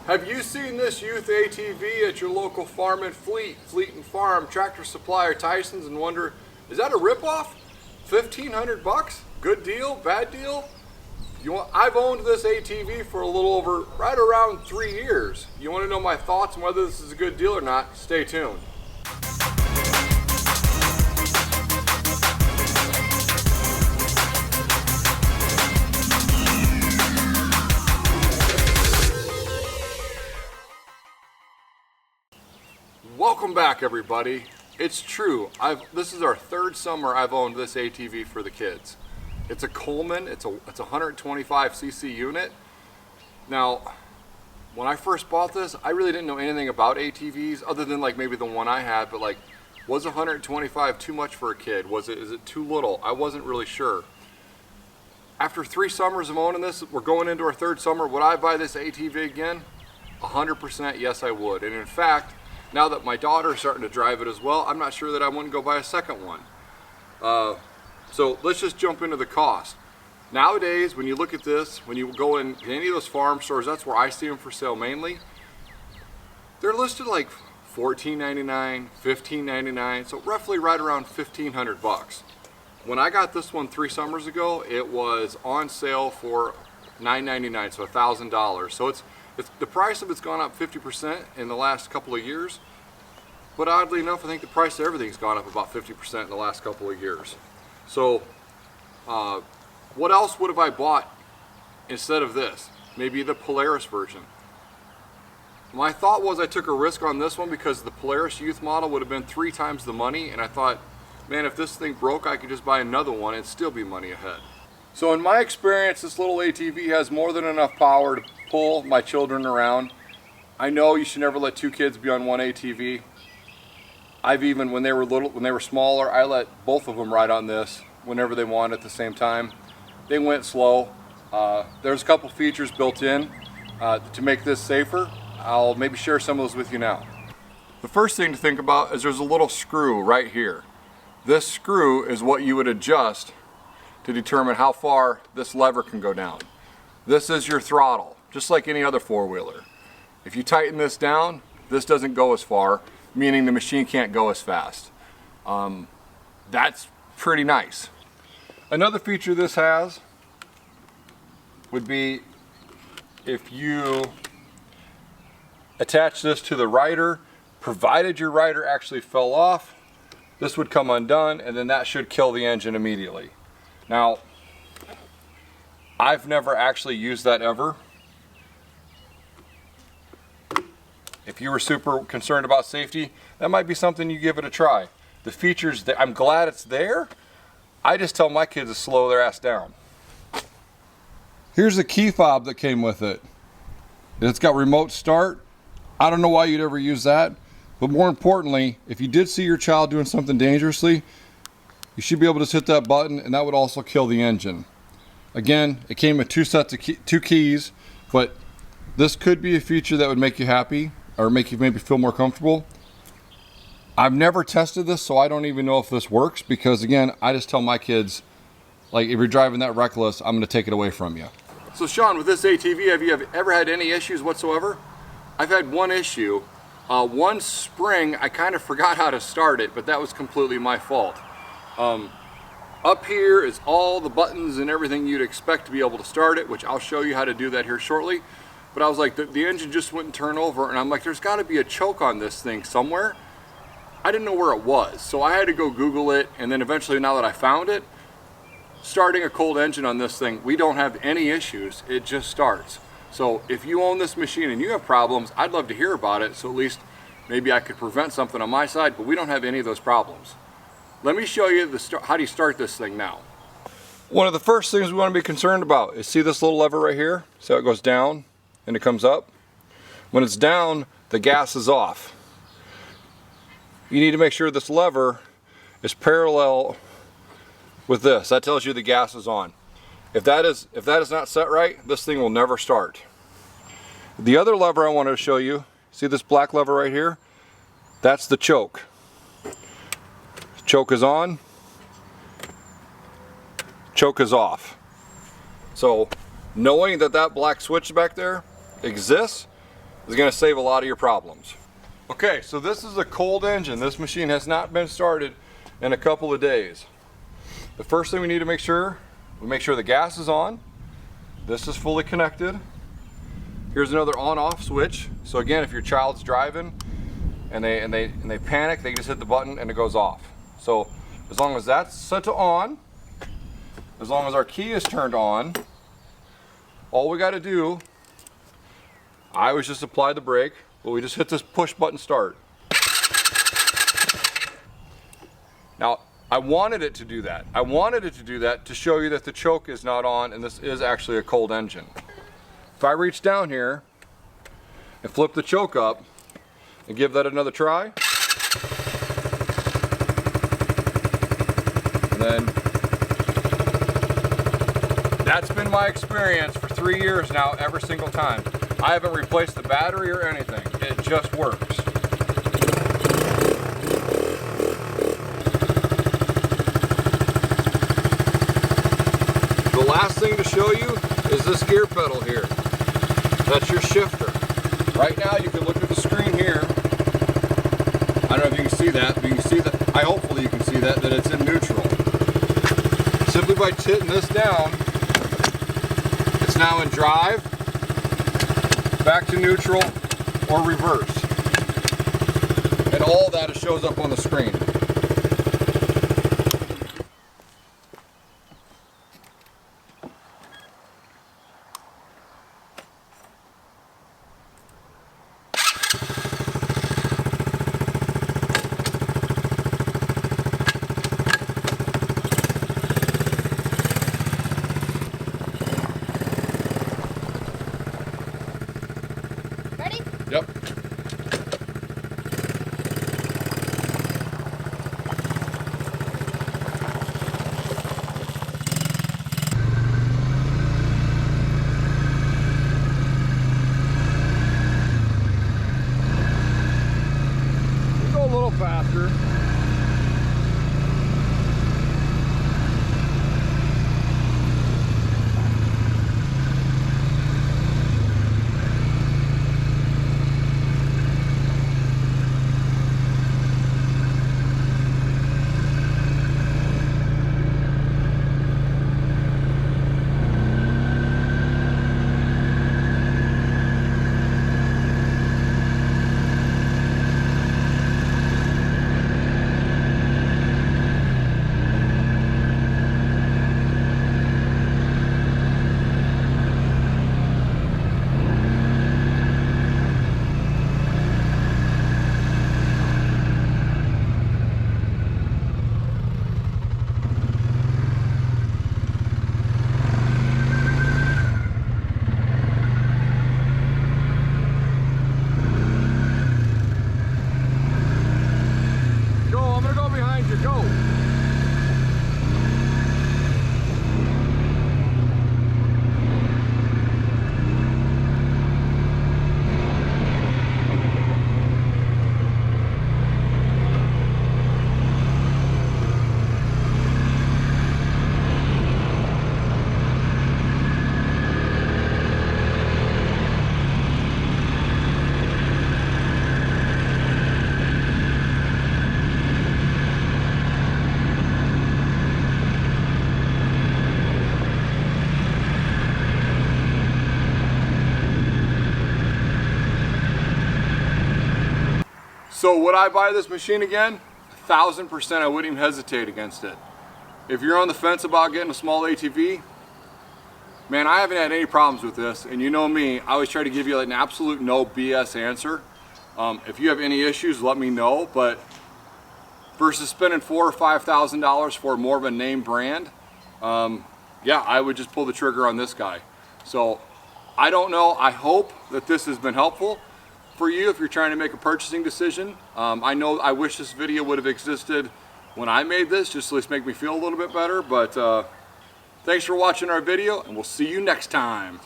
Have you seen this youth ATV at your local farm and Fleet and Farm, Tractor Supply, or Tyson's and wonder, is that a ripoff? 1,500 bucks? Good deal? Bad deal? I've owned this ATV for a little over, right around 3 years. You want to know my thoughts on whether this is a good deal or not? Stay tuned. Welcome back, everybody. It's true. This is our third summer I've owned this ATV for the kids. It's a Coleman. It's a 125cc unit. Now, when I first bought this, I really didn't know anything about ATVs other than like maybe the one I had. But like, was 125 too much for a kid? Is it too little? I wasn't really sure. After 3 summers of owning this, we're going into our third summer. Would I buy this ATV again? 100% yes, I would. And in fact, now that my daughter's starting to drive it as well, I'm not sure that I wouldn't go buy a second one. So let's just jump into the cost. Nowadays, when you look at this, when you go in any of those farm stores, that's where I see them for sale mainly. They're listed like $14.99, $15.99, so roughly right around 1,500 bucks. When I got this one 3 summers ago, it was on sale for $9.99, so $1,000. So the price of it's gone up 50% in the last couple of years. But oddly enough, I think the price of everything's gone up about 50% in the last couple of years. So what else would have I bought instead of this? Maybe the Polaris version. My thought was I took a risk on this one because the Polaris youth model would have been 3 times the money, and I thought, man, if this thing broke, I could just buy another one and still be money ahead. So in my experience, this little ATV has more than enough power to pull my children around. I know you should never let 2 kids be on one ATV. I've even, when they were smaller, I let both of them ride on this whenever they wanted at the same time. They went slow. There's a couple features built in to make this safer. I'll maybe share some of those with you now. The first thing to think about is there's a little screw right here. This screw is what you would adjust to determine how far this lever can go down. This is your throttle, just like any other 4-wheeler. If you tighten this down, this doesn't go as far, meaning the machine can't go as fast. That's pretty nice. Another feature this has would be if you attach this to the rider, provided your rider actually fell off, this would come undone, and then that should kill the engine immediately. Now, I've never actually used that ever. If you were super concerned about safety, that might be something you give it a try. The features, I'm glad it's there. I just tell my kids to slow their ass down. Here's the key fob that came with it. It's got remote start. I don't know why you'd ever use that, but more importantly, if you did see your child doing something dangerously, you should be able to just hit that button and that would also kill the engine. Again, it came with 2 sets of 2 keys, but this could be a feature that would make you happy or make you maybe feel more comfortable. I've never tested this, so I don't even know if this works because again, I just tell my kids, like, if you're driving that reckless, I'm gonna take it away from you. So Shawn, with this ATV, have you ever had any issues whatsoever? I've had one issue. One spring, I kind of forgot how to start it, but that was completely my fault. Up here is all the buttons and everything you'd expect to be able to start it, which I'll show you how to do that here shortly. But I was like, the engine just wouldn't turn over, and I'm like, there's got to be a choke on this thing somewhere. I didn't know where it was, so I had to go Google it, and then eventually, now that I found it, starting a cold engine on this thing, we don't have any issues. It just starts. So if you own this machine and you have problems, I'd love to hear about it, so at least maybe I could prevent something on my side, but we don't have any of those problems. Let me show you how do you start this thing now. One of the first things we want to be concerned about is, see this little lever right here? See how it goes down and it comes up? When it's down, the gas is off. You need to make sure this lever is parallel with this. That tells you the gas is on. If that is not set right, this thing will never start. The other lever I wanted to show you, see this black lever right here? That's the choke. Choke is on, choke is off. So knowing that that black switch back there exists, is going to save a lot of your problems. Okay, so this is a cold engine. This machine has not been started in a couple of days. The first thing we need to make sure, the gas is on. This is fully connected. Here's another on-off switch. So again, if your child's driving and they panic, they just hit the button and it goes off. So as long as that's set to on, as long as our key is turned on, all we got to do, I always just apply the brake, but we just hit this push button start. Now, I wanted it to do that. I wanted it to do that to show you that the choke is not on and this is actually a cold engine. If I reach down here and flip the choke up and give that another try, and then that's been my experience for 3 years now, every single time. I haven't replaced the battery or anything. It just works. The last thing to show you is this gear pedal here. That's your shifter. Right now you can look at the screen here. I don't know if you can see that, but you can see that, hopefully you can see that it's in neutral. Simply by hitting this down, it's now in drive, back to neutral, or reverse. And all that shows up on the screen. Yep. We go a little faster. So would I buy this machine again? 1000%. I wouldn't even hesitate against it. If you're on the fence about getting a small ATV, man, I haven't had any problems with this. And you know me, I always try to give you like an absolute no BS answer. If you have any issues, let me know. But versus spending $4,000 or $5,000 for more of a name brand, yeah, I would just pull the trigger on this guy. So I don't know. I hope that this has been helpful for you if you're trying to make a purchasing decision. I wish this video would have existed when I made this, just to at least make me feel a little bit better. But thanks for watching our video, and we'll see you next time.